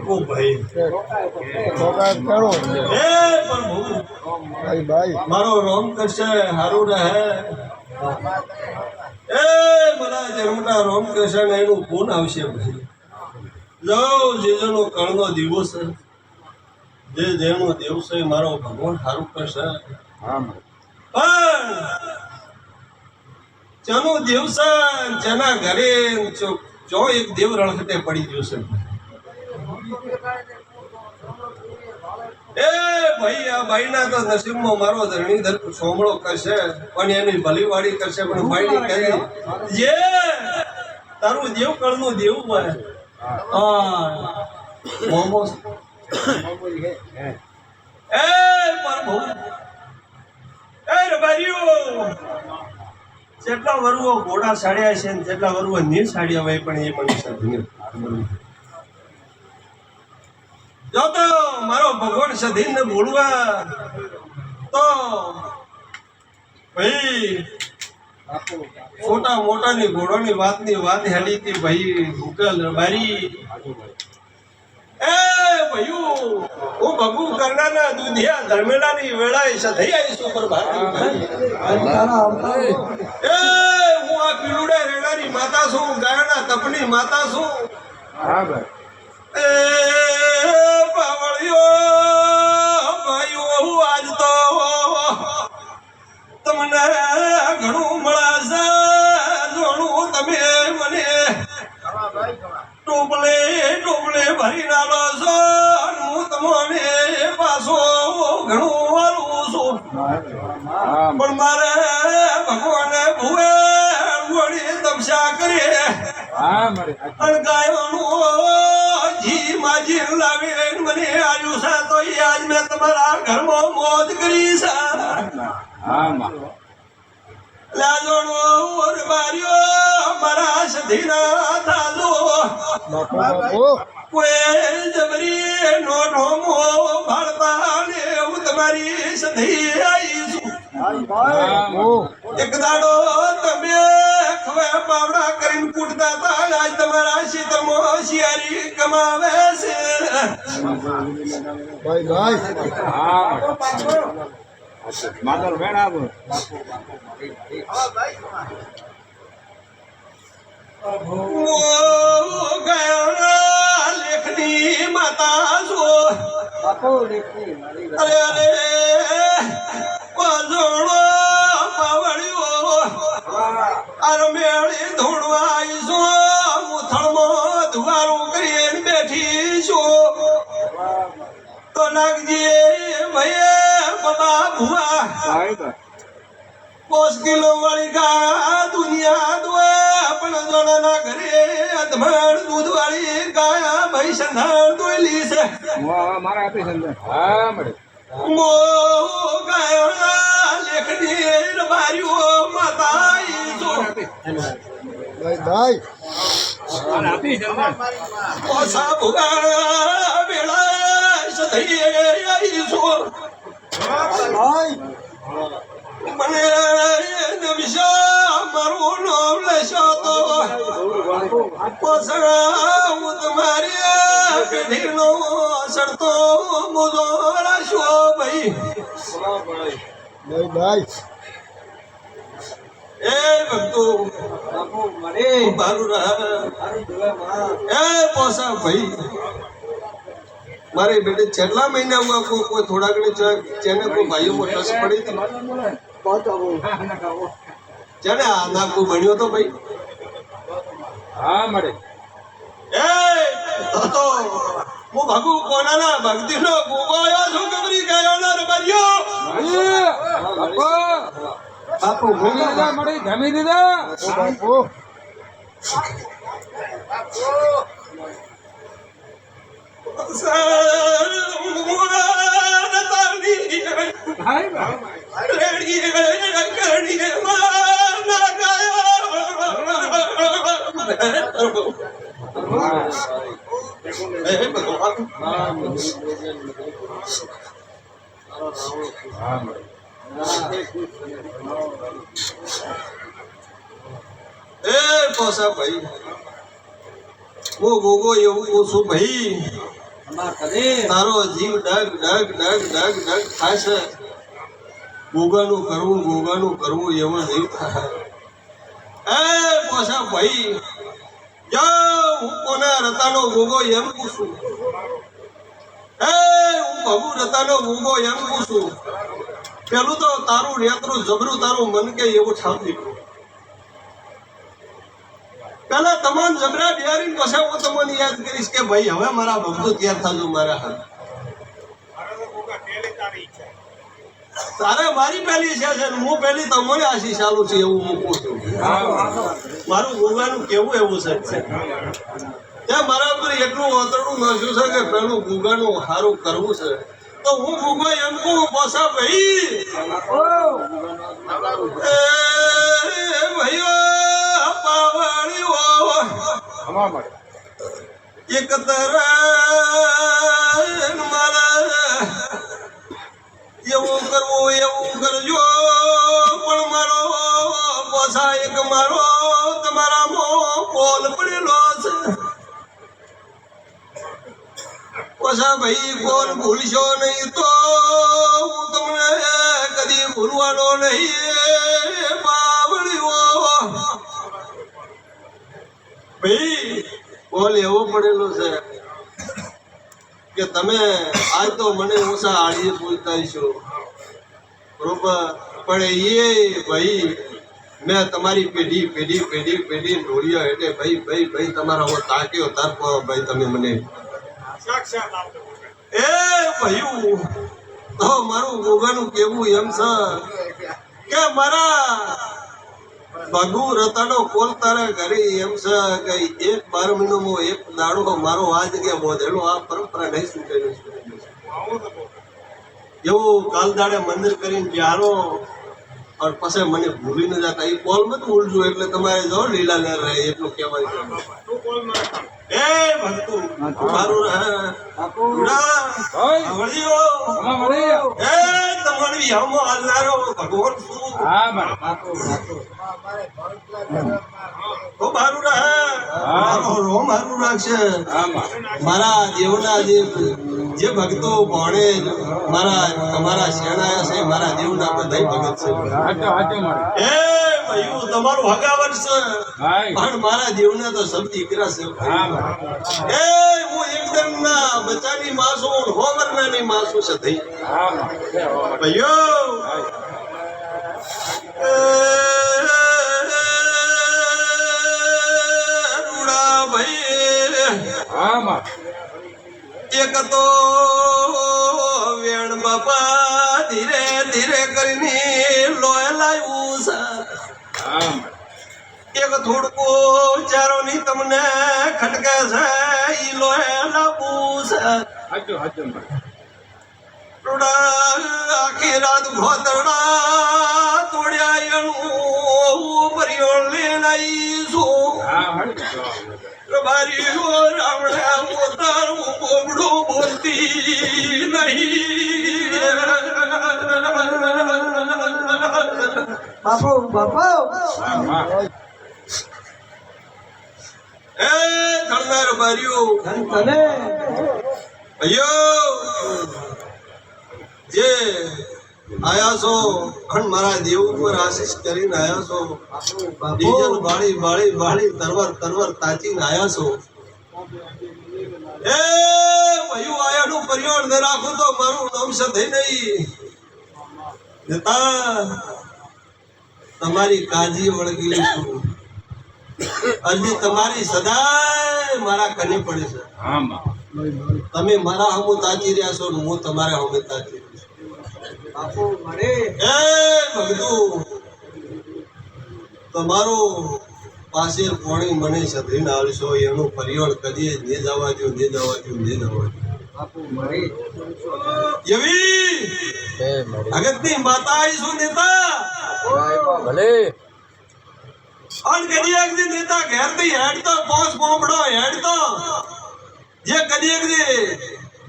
ઓ ભાઈ છોકરા કરો એ પ્રભુ ભાઈ ભાઈ મારો રોમ કરશે હારું રહે એ મારા જન્મના રોમ કરશે ને એનું ફોન આવશે ભાઈ જો જેનો કણનો દિવસ જે જેનો દિવસ છે મારો ભગવાન હારું કરશે હા પણ જેનો દિવસ જેના ઘરે જો એક દેવ રણખટે પડી ગયો છે એ ભાઈ આ બાઈના તો નસીબમાં મારો ધરણીધર સોમળો કરશે પણ એની ભલીવાડી કરશે પણ બાઈની કહે જે તારું દેવ કળનું દેવું હોય હા મોમો એ પ્રભુ એ રબારીઓ જેટલા વરુઓ ઘોડા સાડ્યા છે ને જેટલા વરુઓ ની સાડ્યા હોય પણ એ મનુષ્ય જો તો મારો ભગવાન સધીન ને બોલવા તો ભાઈ છોટા મોટાની ઘોડોની વાત હેડી હતી ભાઈ ઉકેલ રબારી એ ભયું હું ભગુ કરનાના દુધિયા ધર્મેલાની વેળાએ સધી આવીશું પર ભારતી એ હું આ પીલુડા રેડાની માતા છું ગાયના તપની માતા છું હા ભાઈ એ પાવળિયો ભાઈઓ આજ તો તમને ઘણું મળાશે જોણું તમે મને ટોપલે ભરી નાલો છો હું તમને પાછો ઘણું વાળું છું પણ મારે ભગવાને ભુએ વળી તપસ્યા કરી અણગાયોનું જી માજી લાવી મને આવ્યું છે તો એ આજ મેં તમારા ઘરમાં મોજ કરી છે લાજોણો બારીઓ મારા સધીના થાજો કોઈ જબરી નો ઢોમો ભાળતા ને હું તમારી સધી આવીશું એક દાડો તમે ખવે પાવડા કરીને કૂટતા હતા આજ તમારા શીતળમાં હોશિયારી કમાવે છે ભાઈ ભાઈ માદર વેણા લેખની માતા છો અરે અરે જોડો પાવડ્યો અરમેળી ધોડવા આવીશું મુથળમાં ધુવારું કરીને બેઠી છું તો નાગજી ભાઈ બાબા ભુવા 5 કિલો વાળી ગાય દુનિયા દોએ પણ જોડાના ઘરે અધમણ દૂધ વાળી ગાય ભાઈ સંધાણ દોયલી છે મારા આપી સંધાણ હા મળે મો ગાયોના લેખની રબારીઓ માતા ઈજો ભાઈ ભાઈ આપી સંધાણ ઓસા ભુગા બેડા સધી આઈજો ભાઈ મને નમિશા મારું નામ લેશો તો પોસરા હું તમારી પેઢીનો સડતો મુજો રાશો ભાઈ ભાઈ એ ભક્તો મારું એ પોસા ભાઈ મારી બેટી છેલ્લા મહિનામાં કોઈ થોડા ઘણી જેને કોઈ ભાઈઓમાં ટસ પડી હતી જેને આ નાખવું ભણ્યો તો ભાઈ હા મળે એ તો હું ભગુ કોનાના ભક્તિનો ગોગોયો છું ગબરી ગયોના રબારીઓ બાપુ ભૂલી લીધા મળી જમી લીધા બાપુ પોસા ભાઈ હું ગોગો એવું છું ભાઈ તારો જીવ ડગ ડગ ડગ ડગ ડગ થાય છે. ગોગાનું કરવું એવું નહીં થાય. એ પાછા ભાઈ હું કોના રતાનો ગોગો એમ પૂછું. હું ભગુ રતાનો ગોગો એમ પૂછું. પેલું તો તારું રેતરું જબરું તારું મન કે એવું ઠાવતી. પેલા તમામ જબરા બિહારી પછી હું તમને યાદ કરીશ કે ભાઈ હવે મારા ભક્તો તૈયાર થાજો મારા હાથ. તારે મારી પહેલી છે હું પહેલી તમારી આશી ચાલુ છે એવું મૂકું છું. મારું ગોગાનું કેવું એવું છે ત્યાં મારા ઉપર એટલું ઓતરડું નાખ્યું છે કે પેલું ગોગાનું સારું કરવું છે તો હું ગોગા એમ કહું પાછા ભાઈ ભાઈઓ પાવડીઓ એક મારા એવું કરજો પણ મારો પાછા એક મારો તમારામાં કોલ પડેલો છે. પાછા ભાઈ કોલ ભૂલશો નહીં તો હું તમને કદી ભૂલવાનો નહીં. બાવળીઓ ભાઈ કોલ એવો પડેલો છે કે તમે આજ તો મને ઓછા આડીએ પૂછતા છો બરોબર પણ એ ભાઈ મેં તમારી પેઢી ઢોળ્યો એટલે ભાઈ તમારા હું તાક્યો તાર ભાઈ તમે મને એ ભાઈ તો મારું ગોગાનું કેવું એમ છે કે મારા ભગુ રતાનો કોલ તારા ઘરે એમ છે કે 12 મહિનામાં એક દાડો મારો આ જગ્યા બોધેલો આ પરંપરા નહીં છૂટેલી એવું કાલ દાડે મંદિર કરીને જારો और પછી મને ભૂલી ન જતા એ કોલ મત ભૂલજો એટલે તમારે જો લીલા ન રહે એટલું કહેવાય એ ભક્તો મારું રહે ગુડા આવડીઓ એ તમારી હમ આલનારો ભગવાન શું તો મારું રહે મારો મારું રાખશે મારા દેવના જે ભક્તો ભણે મારા તમારા શેણાયા છે મારા દેવના બધા ભગત છે. એ ભાઈ તમારું હગાવર છે પણ મારા દેવના તો સબ દીકરા છે. એ હું એકદમ ના બચ્ચાની માસું હોમરનાની માસું છે થઈ ભાઈઓ રૂડા ભાઈ એક તો વેણ બાપા ધીરે ધીરે કરીને લોહી લાવ્યું છે. એક થોડકો ચારો ની તમને ખટકે છે ઈ લોહી લાવવું છે. આખી રાત ઘોતરડા તોડ્યા એનું પરિયોળ લઈને આવીશું. બારીઓ રાવણા પોતાનું બોબડું બોલતી નહીં. એ થણનાર બારીઓ ભાઈઓ જે આયા છો અને મારા દેવ ઉપર આશીષ કરીને આયા છો. ડીજલ બાળી બાળી બાળી તરવર તાચીને આયા છો. એ ભાઈઓ આયાનું પરિવાર ન રાખું તો મારું નામ સધે નહીં નેતા તમારી કાજી વળગી છું. અરજી તમારી સદાય મારા કને પડે છે. તમે મારા હમુ તાચી રહ્યા છો હું તમારા હમે તાચી તમારો પાસે પાણી મને સધીને આવશો એનું પરિવાર કદી ને જવા દો એવી અગત્યની માતા આવીશું નેતા અને કદી એક દી નેતા ઘેરથી હેડતો પોસ પોપડો હેડતો જે કદી એક દી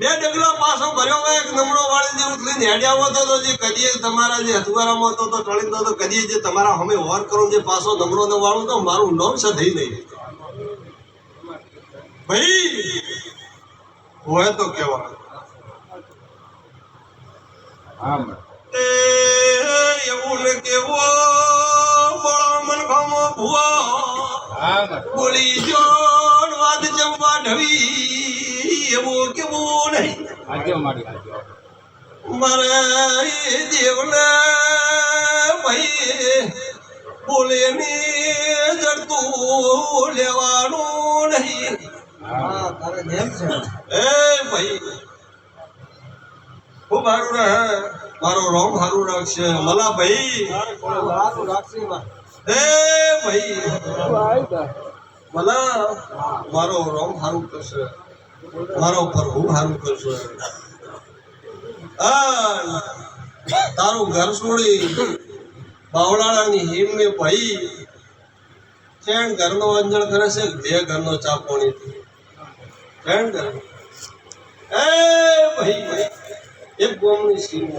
2 ડગલા પાછો ભર્યો હોય નમણો વાળી જે ઉતલીને હેડ્યા હતો તો જે કદી તમારા જે હથવારામાં હતો તો ટળીને તો કદી જે તમારા હમે વોર કરો જે પાછો નમણો ન વાળું તો મારું નામ છે થઈ નહીં ભાઈ. હોય તો કેવા હા મારે. એ એવું ને કેવો બોળો મન ખામો ભુવા હા મારે. બોલી જોડ વાદ જમવા ઢવી એવું કેવું નહીં આજો મારી આજો. મારે એ દેવને ભાઈ બોલે ને જડતું લેવાનું નહીં હા તારે જેમ છે. એ ભાઈ ખૂબ સારું રહે મારો રોમ સારું રાખશે મલા ભાઈ એ ભાઈ મલા મારો રોમ સારું કરશે મારો પ્રભુ સારું કરશે આ તારું ઘર છોડી બાવળાની હિમ ને ભાઈ ચેણ ઘરનો અંજળ કરે છે બે ઘરનો ચાપોણી ચેણ ઘર એ ભાઈ એક ગોમની સીમત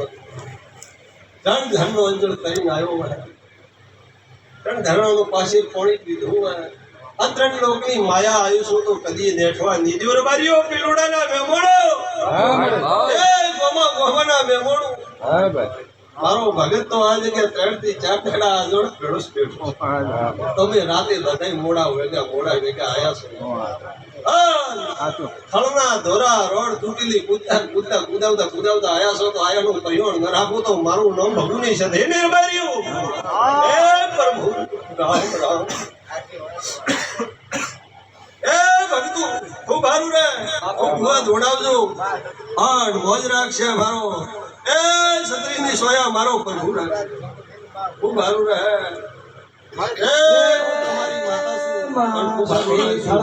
ત્રણ ઘરનો અંજળ કરીને આવ્યો હોય ત્રણ ઘરનો પાસે પોણી પીધું હોય આ ત્રણ લોકની માયા આયુષો તો કદી નેઠવા નિધિવર બારીઓ પીલોડાના મેમોણો હા મારે. એ ગોમાના મેમોણો હા ભાઈ. મારો ભગત તો આ જગ્યા 3 થી 4 ઠેડા આજોડ ભેળો જ ભેળો. તમે રાતે બધાય મોડા ભેગા આયા છો થળના ધોરા રોડ તૂટેલી કુદાવતા આયા છો તો આયાનું કયોણ ન રાખું તો મારું નામ ભગુની છે હે નિર્બારીઓ હે પ્રભુ રામ રામ એ ભગતુ ખૂબ સારું રે ખૂબ દોડાવજો હા મોજ રાખશે મારો એ છત્રીની સોયા મારો પ્રભુ રાખશે ખૂબ સારું રે એ તમારી માતા છું પણ ખૂબ સારું રાખજો.